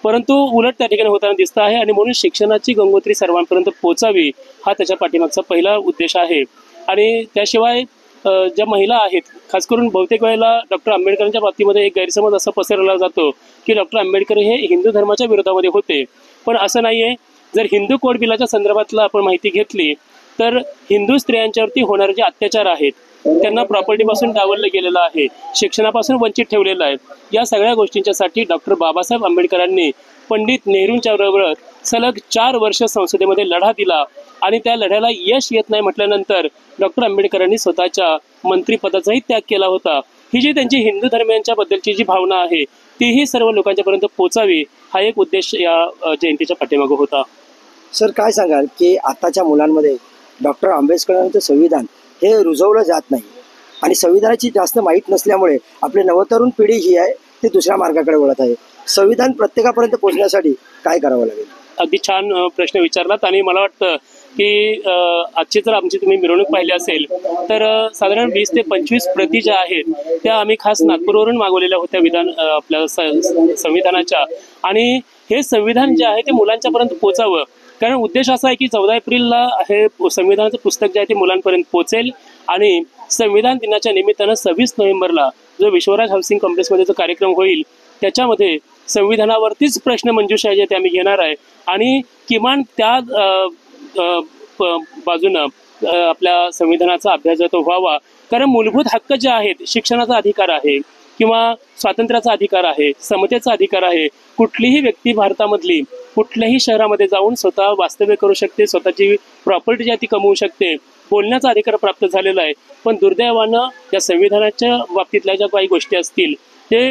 परंतु उलट त्या ठिकाणी होताना दिसत आहे. आणि म्हणून शिक्षणाची गंगोत्री सर्वांपर्यंत पोहोचावी हा त्याच्या पाठीमागचा पहिला उद्देश आहे. आणि त्याशिवाय ज्या महिला आहेत, खास करून बहुतेक वेळेला डॉक्टर आंबेडकरांच्या बाबतीमध्ये एक गैरसमज असा पसरवला जातो की डॉक्टर आंबेडकर हे हिंदू धर्माच्या विरोधामध्ये होते, पण असं नाही आहे. जर हिंदू कोड बिलाच्या संदर्भातला आपण माहिती घेतली तर हिंदू स्त्रियांच्यावरती होणारे जे अत्याचार आहेत, त्यांना प्रॉपर्टीपासून डावललं गेलेलं आहे, शिक्षणापासून वंचित ठेवलेलं आहे, या सगळ्या गोष्टींच्यासाठी डॉक्टर बाबासाहेब आंबेडकरांनी पंडित नेहरूंच्या बरोबर सलग 4 वर्ष संसदेमध्ये लढा दिला. आणि त्या लढ्याला यश येत नाही म्हटल्यानंतर डॉक्टर आंबेडकरांनी स्वतःच्या मंत्रिपदाचाही त्याग केला होता. ही जी त्यांची हिंदू धर्मियांच्या बद्दलची जी भावना आहे तीही सर्व लोकांच्यापर्यंत पोहोचावी हा एक उद्देश या जयंतीच्या पाठीमागे होता. सर, काय सांगाल की आताच्या मुलांमध्ये डॉक्टर आंबेडकरांचं संविधान हे रुजवलं जात नाही आणि संविधानाची जास्त माहीत नसल्यामुळे आपली नवतरुण पिढी जी आहे ती दुसऱ्या मार्गाकडे वळत आहे. संविधान प्रत्येकापर्यंत पोहोचण्यासाठी काय करावं लागेल? अगदी छान प्रश्न विचारलात. आणि मला वाटतं की आजची जर आमची तुम्ही मिरवणूक पाहिली असेल तर साधारण 20 ते 25 प्रती ज्या आहेत त्या आम्ही खास नागपूरवरून मागवलेल्या होत्या आपल्या संविधानाच्या. आणि हे संविधान जे आहे ते मुलांच्यापर्यंत पोचावं, कारण उद्देश असा आहे की 14 एप्रिलला हे संविधानाचं पुस्तक जे आहे ते मुलांपर्यंत पोहोचेल. आणि संविधान दिनाच्या निमित्तानं 26 नोव्हेंबरला जो विश्वराज हाऊसिंग कॉम्प्लेक्समध्ये जो कार्यक्रम होईल त्याच्यामध्ये संविधानावरतीच प्रश्नमंजुषा जे ते आम्ही घेणार आहे. आणि किमान त्या बाजूनं आपल्या संविधानाचा अभ्यास जो तो व्हावा, कारण मूलभूत हक्क जे आहेत, शिक्षणाचा अधिकार आहे किंवा स्वातंत्र्याचा अधिकार आहे, समतेचा अधिकार आहे. कुठलीही व्यक्ती भारतामधली कुठल्याही शहरामध्ये जाऊन स्वतः वास्तव्य करू शकते, स्वतःची प्रॉपर्टी जी आहे ती कमवू शकते, बोलण्याचा अधिकार प्राप्त झालेला आहे. पण दुर्दैवानं या संविधानाच्या बाबतीतल्या ज्या काही गोष्टी असतील ते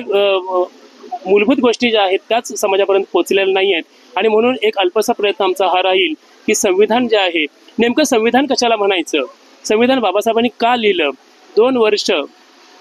मूलभूत गोष्टी ज्या आहेत त्याच समाजापर्यंत पोहोचलेल्या नाही आहेत. आणि म्हणून एक अल्पसा प्रयत्न आमचा हा राहील की संविधान जे आहे, नेमकं संविधान कशाला म्हणायचं, संविधान बाबासाहेबांनी का लिहिलं, 2 वर्ष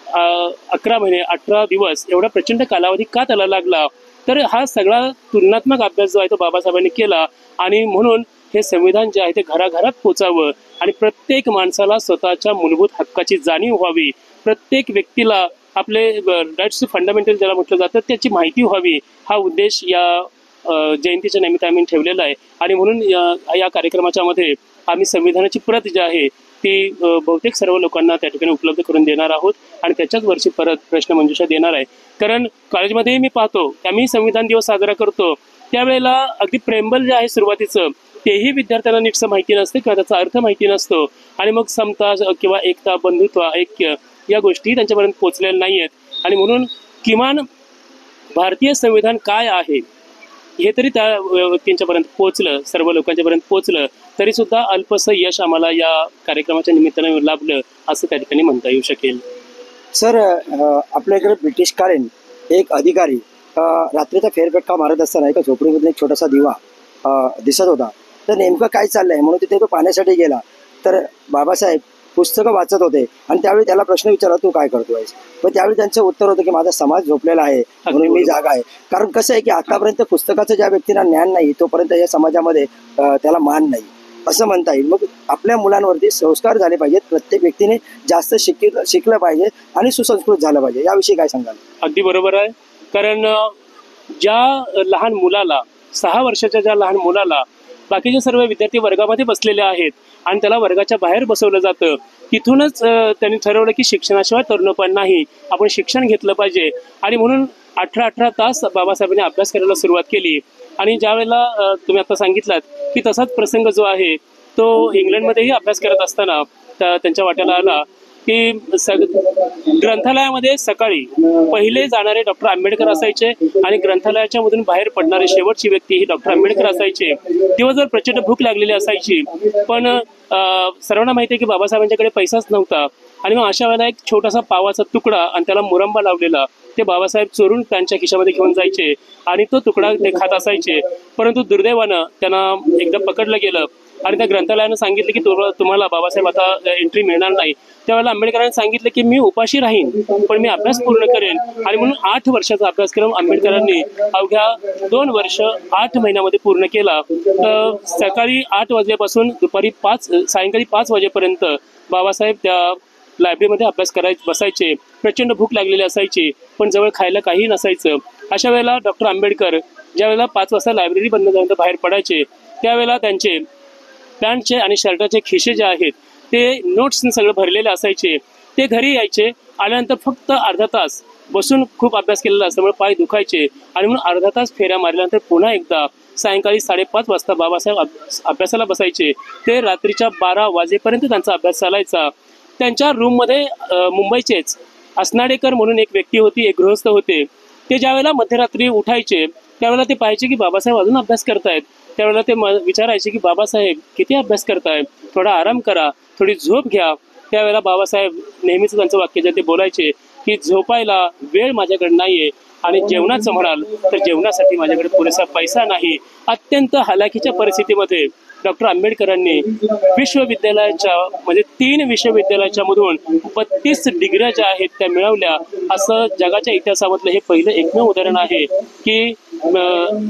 11 महिने 18 दिवस एवढा प्रचंड कालावधी का त्याला लागला, तर हा सगळा तुलनात्मक अभ्यास जो आहे तो बाबासाहेबांनी केला. आणि म्हणून हे संविधान जे आहे ते घराघरात पोचावं आणि प्रत्येक माणसाला स्वतःच्या मूलभूत हक्काची जाणीव व्हावी, प्रत्येक व्यक्तीला आपले राईट्स फंडामेंटल ज्याला म्हटलं जातं त्याची माहिती व्हावी, हा उद्देश या जयंतीच्या निमित्त आम्ही ठेवलेला आहे. आणि म्हणून या कार्यक्रमाच्या मध्ये आम्ही संविधानाची प्रत जी आहे ती बहुतेक सर्व लोकांना त्या ठिकाणी उपलब्ध करून देणार आहोत. आणि त्याच्याच वर्षी परत प्रश्नमंजुषा देणार आहे. कारण कॉलेजमध्येही मी पाहतो की आम्ही संविधान दिवस साजरा करतो त्यावेळेला अगदी प्रेमबल जे आहे सुरुवातीचं तेही विद्यार्थ्यांना नीटसं माहिती नसते किंवा त्याचा अर्थ माहिती नसतो. आणि मग समता किंवा एकता, बंधुत्व, ऐक्य या गोष्टी त्यांच्यापर्यंत पोचलेल्या नाही आहेत. आणि म्हणून किमान भारतीय संविधान काय आहे हे तरी त्या व्यक्तींच्यापर्यंत पोचलं, सर्व लोकांच्यापर्यंत पोचलं तरी सुद्धा अल्पसं यश आम्हाला या कार्यक्रमाच्या निमित्तानं लाभलं असं त्या ठिकाणी म्हणता येऊ शकेल. सर, आपल्या इकडे ब्रिटिशकालीन एक अधिकारी रात्रीचा फेरफटका मारत असताना एका झोपडीमधून एक छोटासा दिवा दिसत होता. तर नेमकं काय चाललंय म्हणून तिथे तो पाहण्यासाठी गेला. तर बाबासाहेब पुस्तकं वाचत होते आणि त्यावेळी त्याला प्रश्न विचारला, तू काय करतोयस? पण त्यावेळी त्यांचं उत्तर होतं की माझा समाज झोपलेला आहे म्हणून मी जागा आहे. कारण कसं आहे की आतापर्यंत पुस्तकाचं ज्या व्यक्तीला ज्ञान नाही तोपर्यंत या समाजामध्ये त्याला मान नाही. असं म्हणता येईल. मग आपल्या मुलांवरती संस्कार झाले पाहिजेत, प्रत्येक व्यक्तीने जास्त शिकलं पाहिजे आणि सुसंस्कृत झालं पाहिजे. याविषयी काय सांगाल? अगदी बरोबर आहे. कारण ज्या लहान मुलाला 6 वर्षाच्या ज्या लहान मुलाला बाकीचे सर्व विद्यार्थी वर्गामध्ये बसलेले आहेत आणि त्याला वर्गाच्या बाहेर बसवलं जातं, तिथूनच त्यांनी ठरवलं की शिक्षणाशिवाय तरुणपण नाही, आपण शिक्षण घेतलं पाहिजे. आणि म्हणून 18 तास बाबासाहेबांनी अभ्यास करायला सुरुवात केली. आणि ज्या वेळेला तुम्ही आता सांगितलात की तसाच प्रसंग जो आहे तो इंग्लंडमध्येही अभ्यास करत असताना त्यांच्या वाट्याला आला की ग्रंथालयामध्ये सकाळी पहिले जाणारे डॉक्टर आंबेडकर असायचे आणि ग्रंथालयाच्या मधून बाहेर पडणारी शेवटची व्यक्ती ही डॉक्टर आंबेडकर असायचे. दिवसभर प्रचंड भूक लागलेली असायची, पण सर्वांना माहिती आहे की बाबासाहेबांच्याकडे पैसाच नव्हता. आणि मग अशा वेळेला एक छोटासा पावाचा तुकडा आणि त्याला मुरंबा लावलेला ते बाबासाहेब चोरून त्यांच्या खिशामध्ये घेऊन जायचे आणि तो तुकडा ते खात असायचे. परंतु दुर्दैवानं त्यांना एकदा पकडलं गेलं आणि त्या ग्रंथालयानं सांगितलं की तुम्हाला बाबासाहेब आता एंट्री मिळणार नाही. त्यावेळेला आंबेडकरांनी सांगितलं की मी उपाशी राहीन, पण मी अभ्यास पूर्ण करेन. आणि म्हणून 8 वर्षाचा अभ्यासक्रम आंबेडकरांनी अवघ्या 2 वर्ष 8 महिन्यामध्ये पूर्ण केला. सकाळी 8 वाजल्यापासून सायंकाळी 5 वाजेपर्यंत बाबासाहेब त्या लायब्ररीमध्ये अभ्यास बसायचे. प्रचंड भूक लागलेली असायची, पण जवळ खायला काही नसायचं. अशा वेळेला डॉक्टर आंबेडकर ज्या वेळेला 5 वाजता लायब्ररी बंद झाल्यानंतर बाहेर पडायचे, त्यावेळेला त्यांचे पॅन्टचे आणि शर्टाचे खिसे जे आहेत ते नोट्सने सगळं भरलेले असायचे. ते घरी यायचे, आल्यानंतर फक्त अर्धा तास बसून खूप अभ्यास केलेला असल्यामुळे पाय दुखायचे आणि म्हणून अर्धा तास फेऱ्या मारल्यानंतर पुन्हा एकदा सायंकाळी 5:30 वाजता बाबासाहेब अभ्यासाला बसायचे. ते रात्रीच्या 12 वाजेपर्यंत त्यांचा अभ्यास चालायचा. त्यांच्या रूममध्ये मुंबईचेच असनाडेकर म्हणून एक व्यक्ती होती, एक गृहस्थ होते. ते ज्यावेळेला मध्यरात्री उठायचे त्यावेळेला ते पाहायचे की बाबासाहेब अजून अभ्यास करतायत. त्यावेळेला ते विचारायचे की बाबासाहेब किती अभ्यास करताय, थोडा आराम करा, थोडी झोप घ्या. त्यावेळेला बाबासाहेब नेहमीच त्यांचं वाक्य जे ते बोलायचे की झोपायला वेळ माझ्याकडे नाहीये आणि जेवणाचं म्हणाल तर जेवणासाठी माझ्याकडे पुरेसा पैसा नाही. अत्यंत हलाखीच्या परिस्थितीमध्ये डॉक्टर आंबेडकरांनी विश्वविद्यालयाच्या म्हणजे 3 विश्वविद्यालयाच्या मधून 32 डिग्र्या ज्या आहेत त्या मिळवल्या. असं जगाच्या इतिहासामधलं हे पहिलं एकमेव उदाहरण आहे की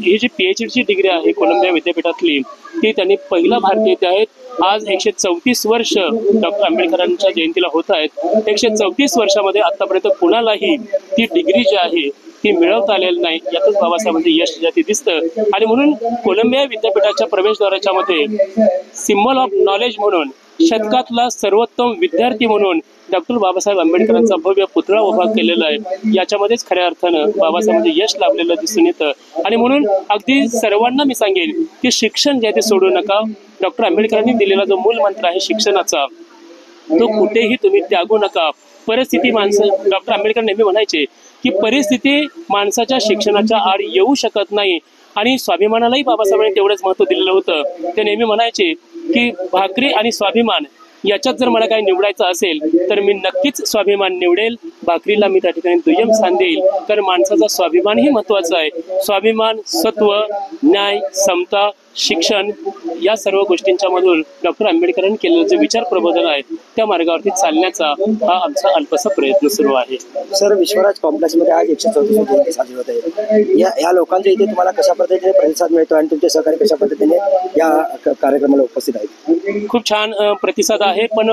ही जी PhDची डिग्री आहे कोलंबिया विद्यापीठातली ती त्यांनी पहिला भारतीय ते आहेत. आज 134 वर्ष डॉक्टर आंबेडकरांच्या जयंतीला होत आहेत. 134 वर्षामध्ये आतापर्यंत कुणालाही ती डिग्री जी आहे ती मिळवता आलेली नाही. यातच बाबासाहेबांचं यश जे दिसतं. आणि म्हणून कोलंबिया विद्यापीठाच्या प्रवेशद्वाराच्या मध्ये सिम्बॉल ऑफ नॉलेज म्हणून शतकातला सर्वोत्तम विद्यार्थी म्हणून डॉक्टर बाबासाहेब आंबेडकरांचा भव्य पुतळा उभा केलेला आहे. याच्यामध्येच खऱ्या अर्थानं बाबासाहेबांचं यश लाभलेलं दिसून येतं. आणि म्हणून अगदी सर्वांना मी सांगेन की शिक्षण जे ते सोडू नका. डॉक्टर आंबेडकरांनी दिलेला जो मूलमंत्र आहे शिक्षणाचा तो कुठेही तुम्ही त्यागू नका. परिस्थिती डॉक्टर आंबेडकर नेहमी म्हणायचे की परिस्थिती माणसाच्या शिक्षणाच्या आड येऊ शकत नाही. आणि स्वाभिमानालाही बाबासाहेबांनी तेवढंच महत्त्व दिलेलं होतं. ते नेहमी म्हणायचे की भाकरी आणि स्वाभिमान याच्यात जर मला काही निवडायचं असेल तर मी नक्कीच स्वाभिमान निवडेल. भाकरीला मी त्या ठिकाणी दुय्यम स्थान देईल. कारण माणसाचा स्वाभिमानही महत्त्वाचा आहे. स्वाभिमान, सत्व, न्याय, समता, शिक्षण या सर्व गोष्टींच्या मधून डॉक्टर आंबेडकरांनी केलेलं जे विचार प्रबोधन आहे त्या मार्गावरती चालण्याचा हा आमचा अल्पसा प्रयत्न सुरू आहे. सर, विश्वराज कॉम्प्लेक्समध्ये आज 134 जयंती साजरी होत आहे. या लोकांच्या इथे तुम्हाला कशा पद्धतीने प्रतिसाद मिळतो आणि तुमचे सहकारी कशा पद्धतीने या कार्यक्रमाला उपस्थित आहेत? खूप छान प्रतिसाद आहे. पण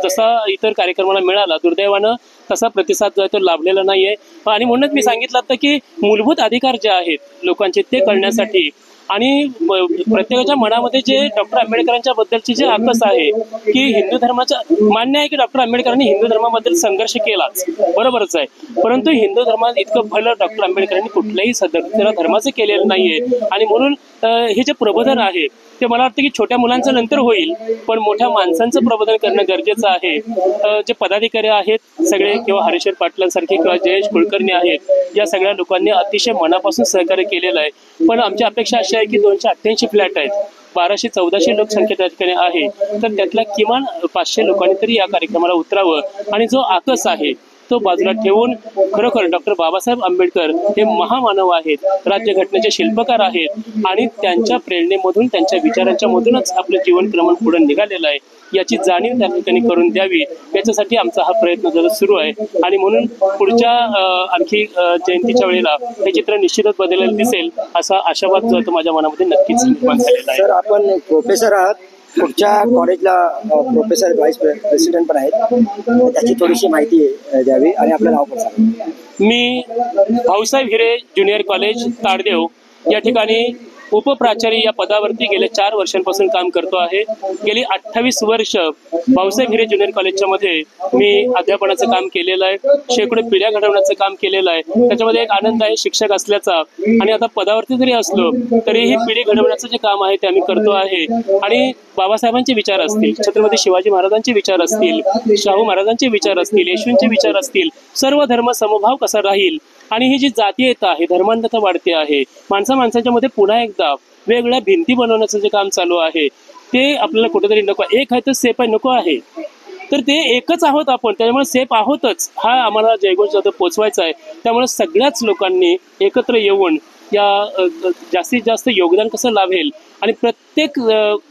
जसा इतर कार्यक्रमाला मिळाला दुर्दैवानं तसा प्रतिसाद जो आहे तो लाभलेला नाहीये. आणि म्हणूनच मी सांगितलं होतं की मूलभूत अधिकार जे आहेत लोकांचे ते कळण्यासाठी आणि प्रत्येकाच्या मनामध्ये जे डॉक्टर आंबेडकरांच्या बद्दलची जे आकस आहे की हिंदू धर्माचा मान्य आहे की डॉक्टर आंबेडकरांनी हिंदू धर्माबद्दल संघर्ष केलाच, बरोबरच आहे. परंतु हिंदू धर्मात इतकं भलं डॉक्टर आंबेडकरांनी कुठल्याही धर्माचं केलेलं नाहीये. आणि म्हणून हे जे प्रबोधन आहे ते मला वाटतं की छोट्या मुलांचं नंतर होईल, पण मोठ्या माणसांचं प्रबोधन करणं गरजेचं आहे. जे पदाधिकारी आहेत सगळे किंवा हरीश्वर पाटलांसारखे किंवा जयेश कुलकर्णी आहेत या सगळ्या लोकांनी अतिशय मनापासून सहकार्य केलेलं आहे. पण आमची अपेक्षा अशी आहे की 288 फ्लॅट आहेत, 1200-1400 लोकसंख्या त्या ठिकाणी आहे, तर त्यातल्या किमान 500 लोकांनी तरी या कार्यक्रमाला उतरावं आणि जो आकस आहे तो बाजूला ठेवून खरोखर डॉक्टर बाबासाहेब आंबेडकर हे महामानव आहेत, राज्यघटनेचे शिल्पकार आहेत आणि त्यांच्या प्रेरणेमधून त्यांच्या विचारांच्या मधूनच आपलं जीवनक्रमण पुढे निघालेलं आहे याची जाणीव त्या ठिकाणी करून द्यावी. याच्यासाठी आमचा हा प्रयत्न जर सुरू आहे. आणि म्हणून पुढच्या आणखी जयंतीच्या वेळेला हे चित्र निश्चितच बदललेलं दिसेल असा आशावाद जो आहे तो माझ्या मनामध्ये नक्कीच निर्माण झालेला आहे. सर, आपण प्रोफेसर आहात पुढच्या कॉलेजला प्रोफेसर व्हाईस प्रेसिडेंट पण आहेत, त्याची थोडीशी माहिती द्यावी आणि आपलं नाव पण सांगा. मी भाऊसाहेब हिरे ज्युनियर कॉलेज ताडदेव या ठिकाणी उपप्राचार्य या पदावरती गेल्या 4 वर्षांपासून काम करतो आहे. गेली 28 वर्ष भाऊसाहेब हिरे ज्युनियर कॉलेजच्या मध्ये मी अध्यापनाचं काम केलेलं आहे, शेकडो पिढ्या घडवण्याचं काम केलेलं आहे. त्याच्यामध्ये एक आनंद आहे शिक्षक असल्याचा, आणि आता पदावरती जरी असलो तरीही पिढी घडवण्याचं जे काम आहे ते आम्ही करतो आहे. आणि बाबासाहेबांचे विचार असतील, छत्रपती शिवाजी महाराजांचे विचार असतील, शाहू महाराजांचे विचार असतील, येशूंचे विचार असतील, सर्व धर्म समभाव कसा राहील, आणि ही जी जातीयता आहे, धर्मांधता वाढते आहे, माणसाच्या मध्ये पुन्हा एकदा वेगवेगळ्या भिंती बनवण्याचं जे काम चालू आहे ते आपल्याला कुठेतरी नको. एक आहे तर सेफ आहे, नको आहे तर ते एकच आहोत आपण, त्यामुळे सेफ आहोतच हा आम्हाला जयघोष जातो पोचवायचा आहे. त्यामुळे सगळ्याच लोकांनी एकत्र येऊन या जास्तीत जास्त योगदान कसं लाभेल आणि प्रत्येक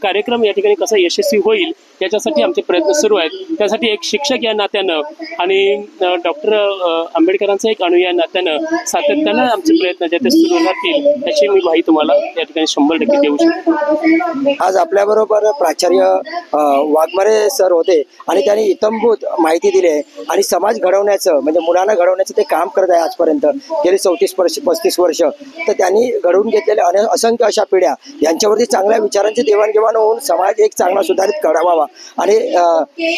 कार्यक्रम या ठिकाणी कसा यशस्वी होईल याच्यासाठी आमचे प्रयत्न सुरू आहेत. त्यासाठी एक शिक्षक या नात्यानं आणि डॉक्टर आंबेडकरांचा एक अणू या नात्यानं सातत्यानं आमचे प्रयत्न जे ते सुरू राहतील याची मी ग्वाही तुम्हाला या ठिकाणी 100% देऊ शकतो. आज आपल्याबरोबर प्राचार्य वाघमारे सर होते आणि त्यांनी इत्थंभूत माहिती दिली आहे आणि समाज घडवण्याचं म्हणजे मुलांना घडवण्याचं ते काम करत आहे आजपर्यंत गेली 34-35 वर्ष. तर त्यांनी घडवून घेतलेल्या असंख्य अशा पिढ्या यांच्यावरती चांगल्या विचारांची देवाणघेवाण होऊन समाज एक चांगला सुधारित घडावा. आणि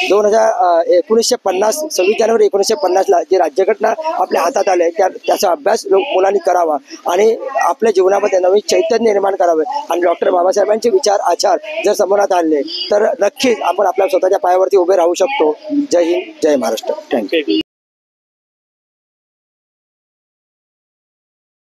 1950 26 जानेवारी 1950ला जी राज्यघटना आपल्या हातात आली त्याचा अभ्यास मुलांनी करावा आणि आपल्या जीवनामध्ये नवीन चैतन्य निर्माण करावे. आणि डॉक्टर बाबासाहेबांचे विचार आचार जर समोरात आणले तर नक्कीच आपण आपल्या स्वतःच्या पायावरती उभे राहू शकतो. जय हिंद, जय महाराष्ट्र. थँक्यू.